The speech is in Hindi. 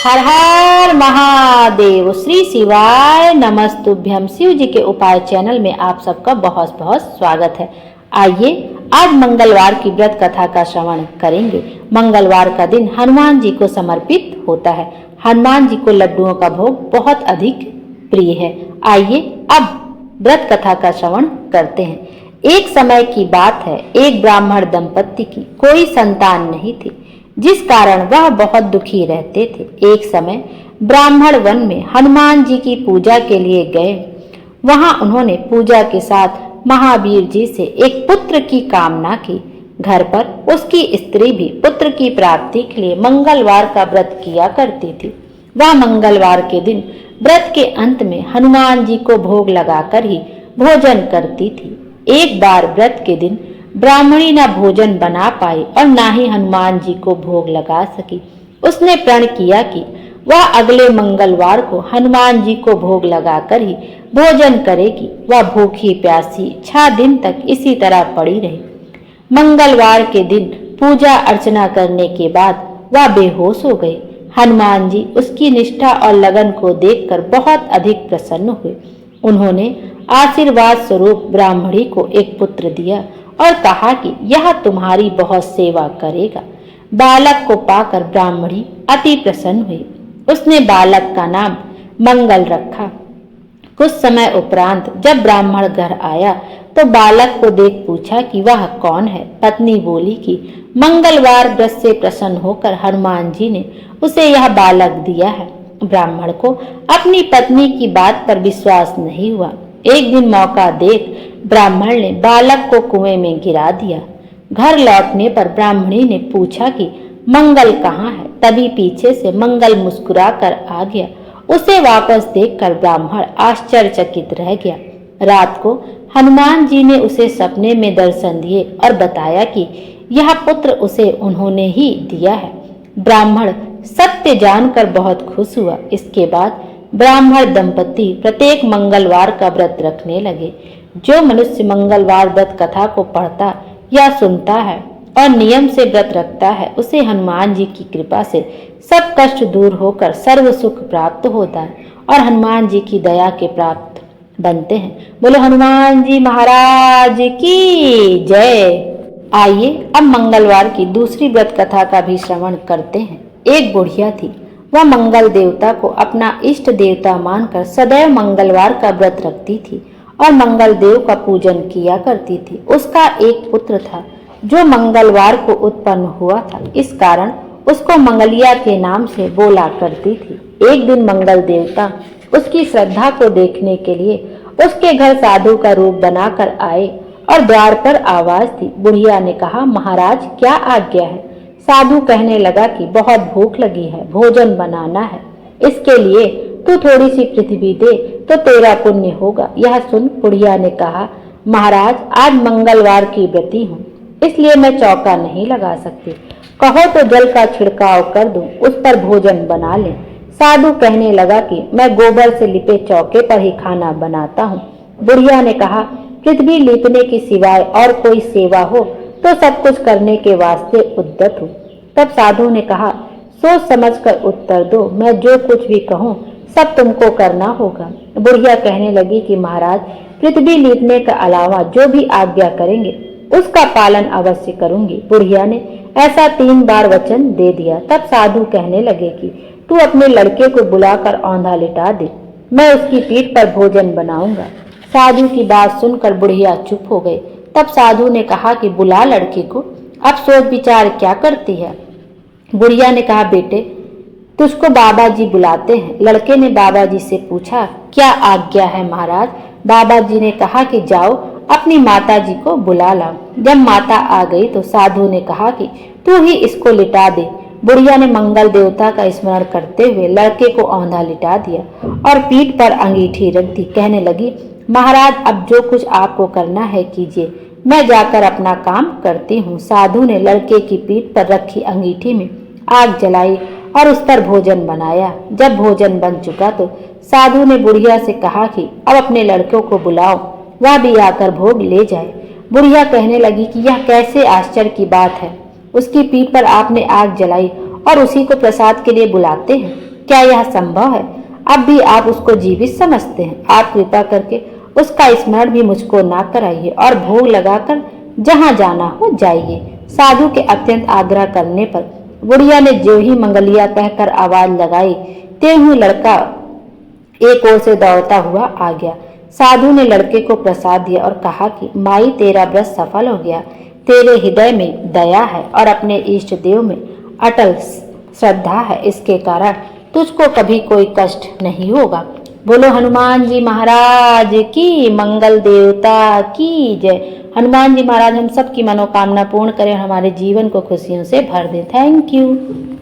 हर हर महादेव। श्री शिवाय नमस्तुभ्यम। शिव जी के उपाय चैनल में आप सबका बहुत बहुत स्वागत है। आइए आज मंगलवार की व्रत कथा का श्रवण करेंगे। मंगलवार का दिन हनुमान जी को समर्पित होता है। हनुमान जी को लड्डुओं का भोग बहुत अधिक प्रिय है। आइए अब व्रत कथा का श्रवण करते हैं। एक समय की बात है, एक ब्राह्मण दंपत्ति की कोई संतान नहीं थी, जिस कारण वह बहुत दुखी रहते थे। एक समय ब्राह्मण वन में हनुमान जी की पूजा के लिए गए। वहां उन्होंने पूजा के साथ महावीर जी से एक पुत्र की कामना की। घर पर उसकी स्त्री भी पुत्र की प्राप्ति के लिए मंगलवार का व्रत किया करती थी। वह मंगलवार के दिन व्रत के अंत में हनुमान जी को भोग लगाकर ही भोजन करती थी। एक बार व्रत के दिन ब्राह्मणी न भोजन बना पाई और न ही हनुमान जी को भोग लगा सकी। उसने प्रण किया कि वह अगले मंगलवार को हनुमान जी को भोग लगाकर ही भोजन करेगी। वह भूखी प्यासी 6 दिन तक इसी तरह पड़ी रही। मंगलवार के दिन पूजा अर्चना करने के बाद वह बेहोश हो गई। हनुमान जी उसकी निष्ठा और लगन को देखकर बहुत अधिक प्रसन्न हुए। उन्होंने आशीर्वाद स्वरूप ब्राह्मणी को एक पुत्र दिया और कहा कि यह तुम्हारी बहुत सेवा करेगा। बालक को पाकर ब्राह्मणी अति प्रसन्न हुई। उसने बालक का नाम मंगल रखा। कुछ समय उपरांत जब ब्राह्मण घर आया तो बालक को देख पूछा कि वह कौन है। पत्नी बोली कि मंगलवार व्रत से प्रसन्न होकर हनुमान जी ने उसे यह बालक दिया है। ब्राह्मण को अपनी पत्नी की बात पर विश्वास नहीं हुआ। एक दिन मौका देख ब्राह्मण ने बालक को कुएं में गिरा दिया। घर लौटने पर ब्राह्मणी ने पूछा कि मंगल कहाँ है। तभी पीछे से मंगल मुस्कुरा कर आ गया। उसे वापस देखकर ब्राह्मण आश्चर्यचकित रह गया। रात को हनुमान जी ने उसे सपने में दर्शन दिए और बताया कि यह पुत्र उसे उन्होंने ही दिया है। ब्राह्मण सत्य जानकर बहुत खुश हुआ। इसके बाद ब्राह्मण दंपति प्रत्येक मंगलवार का व्रत रखने लगे। जो मनुष्य मंगलवार व्रत कथा को पढ़ता या सुनता है और नियम से व्रत रखता है, उसे हनुमान जी की कृपा से सब कष्ट दूर होकर सर्व सुख प्राप्त होता है और हनुमान जी की दया के प्राप्त बनते हैं। बोलो हनुमान जी महाराज की जय। आइए अब मंगलवार की दूसरी व्रत कथा का भी श्रवण करते हैं। एक बुढ़िया थी। वह मंगल देवता को अपना इष्ट देवता मानकर सदैव मंगलवार का व्रत रखती थी और मंगल देव का पूजन किया करती थी। उसका एक पुत्र था जो मंगलवार को उत्पन्न हुआ था। इस कारण उसको मंगलिया के नाम से बोला करती थी। एक दिन मंगल देवता उसकी श्रद्धा को देखने के लिए उसके घर साधु का रूप बनाकर आए और द्वार पर आवाज दी। बुढ़िया ने कहा, महाराज क्या आज्ञा है। साधु कहने लगा कि बहुत भूख लगी है, भोजन बनाना है। इसके लिए तू थोड़ी सी पृथ्वी दे तो तेरा पुण्य होगा। यह सुन बुढ़िया ने कहा, महाराज आज मंगलवार की व्रती हूँ, इसलिए मैं चौका नहीं लगा सकती। कहो तो जल का छिड़काव कर दूं, उस पर भोजन बना ले। साधु कहने लगा कि मैं गोबर से लिपे चौके पर ही खाना बनाता हूँ। बुढ़िया ने कहा, पृथ्वी लीपने की सिवाय और कोई सेवा हो तो सब कुछ करने के वास्ते उद्यत हूँ। तब साधु ने कहा, सोच समझकर उत्तर दो, मैं जो कुछ भी कहूँ सब तुमको करना होगा। बुढ़िया कहने लगी कि महाराज पृथ्वी लीपने के अलावा जो भी आज्ञा करेंगे उसका पालन अवश्य करूंगी। बुढ़िया ने ऐसा 3 बार वचन दे दिया। तब साधु कहने लगे कि तू अपने लड़के को बुलाकर औंधा लिटा दे, मैं उसकी पीठ पर भोजन बनाऊंगा। साधु की बात सुनकर बुढ़िया चुप हो गई। तब साधु ने कहा कि बुला लड़के को, अब सोच विचार क्या करती है। बुढ़िया ने कहा, बेटे तुझको बाबा जी बुलाते हैं। लड़के ने बाबा जी से पूछा, क्या आज्ञा है महाराज। बाबा जी ने कहा कि जाओ अपनी माता जी को बुला लाओ। जब माता आ गई तो साधु ने कहा कि तू ही इसको लिटा दे। बुढ़िया ने मंगल देवता का स्मरण करते हुए लड़के को औंधा लिटा दिया और पीठ पर अंगीठी रख दी। कहने लगी, महाराज अब जो कुछ आपको करना है कीजिए, मैं जाकर अपना काम करती हूँ। साधु ने लड़के की पीठ पर रखी अंगीठी में आग जलाई और उस पर भोजन बनाया। जब भोजन बन चुका तो साधु ने बुढ़िया से कहा कि अब अपने लड़कों को बुलाओ, वह भी आकर भोग ले जाए। बुढ़िया कहने लगी कि यह कैसे आश्चर्य की बात है, उसकी पीठ पर आपने आग जलाई और उसी को प्रसाद के लिए बुलाते हैं। क्या यह संभव है? अब भी आप उसको जीवित समझते हैं? आप कृपा करके उसका स्मरण भी मुझको ना कराइए और भोग लगाकर जहाँ जाना हो जाइए। साधु के अत्यंत आग्रह करने पर बुढ़िया ने जो ही मंगलिया कहकर आवाज लगाई, त्यों ही लड़का एक ओर से दौड़ता हुआ आ गया। साधु ने लड़के को प्रसाद दिया और कहा कि माई, तेरा व्रत सफल हो गया। तेरे हृदय में दया है और अपने इष्ट देव में अटल श्रद्धा है, इसके कारण तुझको कभी कोई कष्ट नहीं होगा। बोलो हनुमान जी महाराज की, मंगल देवता की जय। हनुमान जी महाराज हम सब की मनोकामना पूर्ण करें और हमारे जीवन को खुशियों से भर दें। Thank you.